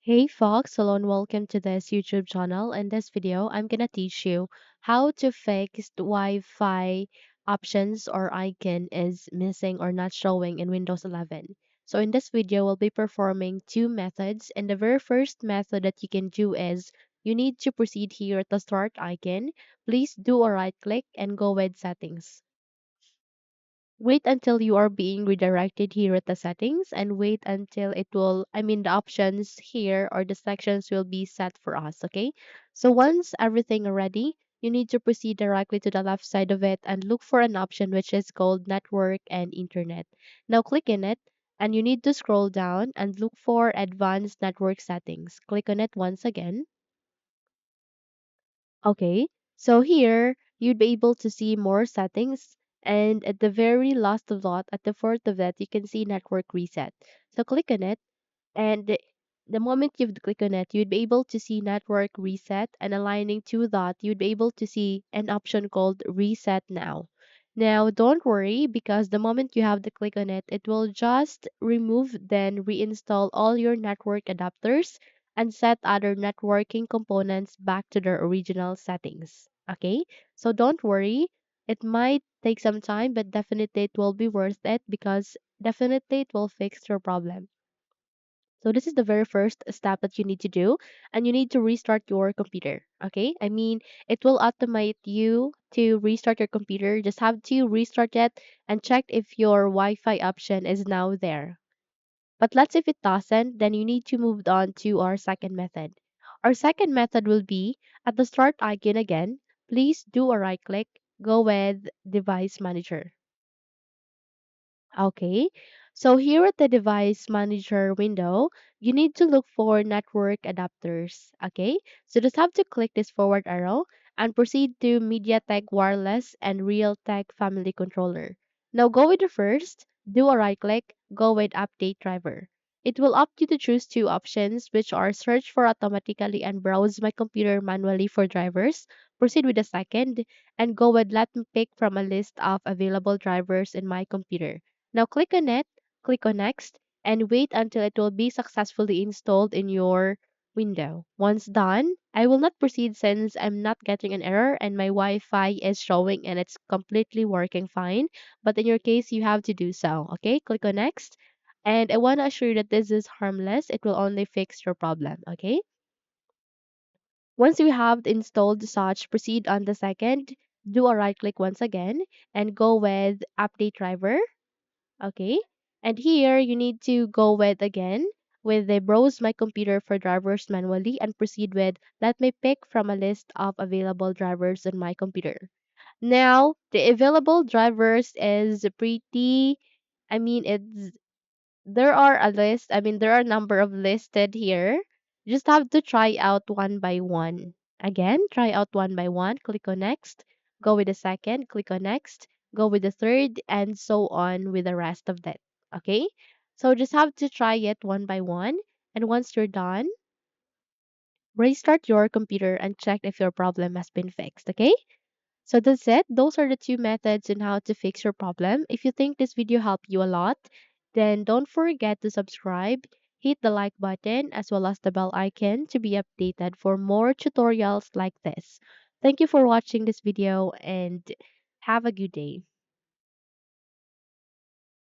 Hey folks, hello and welcome to this YouTube channel. In this video, I'm gonna teach you how to fix the Wi-Fi options or icon is missing or not showing in Windows 11. So in this video, we'll be performing two methods, and the very first method that you can do is you need to proceed here at the start icon. Please do a right click and go with settings. Wait until you are being redirected here at the settings and wait until the options here or the sections will be set for us, okay? So once everything are ready, you need to proceed directly to the left side of it and look for an option which is called network and internet. Now click in it and you need to scroll down and look for advanced network settings. Click on it once again. Okay, so here you'd be able to see more settings, and at the very last of that, at the fourth of that, you can see network reset. So click on it, and the moment you've clicked on it, you'd be able to see network reset, and aligning to that, you'd be able to see an option called reset now. Now, don't worry because the moment you have to click on it, it will just remove then reinstall all your network adapters and set other networking components back to their original settings. Okay, so don't worry. It might take some time, but definitely it will be worth it because definitely it will fix your problem. So this is the very first step that you need to do, and you need to restart your computer. Okay, it will automate you to restart your computer. Just have to restart it and check if your Wi-Fi option is now there. But let's if it doesn't, then you need to move on to our second method. Our second method will be at the start icon again. Please do a right click, go with device manager. Okay, so here at the device manager window, you need to look for network adapters. Okay, so just have to click this forward arrow and proceed to MediaTek Wireless and Realtek Family Controller. Now go with the first, do a right click, go with Update Driver. It will opt you to choose two options, which are search for automatically and browse my computer manually for drivers. Proceed with the second and go with let me pick from a list of available drivers in my computer. Now click on it, click on next, and wait until it will be successfully installed in your window. Once done, I will not proceed since I'm not getting an error and my Wi-Fi is showing and it's completely working fine. But in your case, you have to do so. Okay, click on next. And I want to assure you that this is harmless. It will only fix your problem. Okay. Once you have installed such, proceed on the second. Do a right click once again and go with update driver. Okay. And here you need to go with again with the browse my computer for drivers manually and proceed with let me pick from a list of available drivers on my computer. Now, the available drivers is pretty, it's there are a number of listed here. You just have to try out one by one. Again, try out one by one, click on next, go with the second, click on next, go with the third, and so on with the rest of that. Okay? So just have to try it one by one. And once you're done, restart your computer and check if your problem has been fixed. Okay? So that's it. Those are the two methods on how to fix your problem. If you think this video helped you a lot, then don't forget to subscribe, hit the like button as well as the bell icon to be updated for more tutorials like this. Thank you for watching this video and have a good day.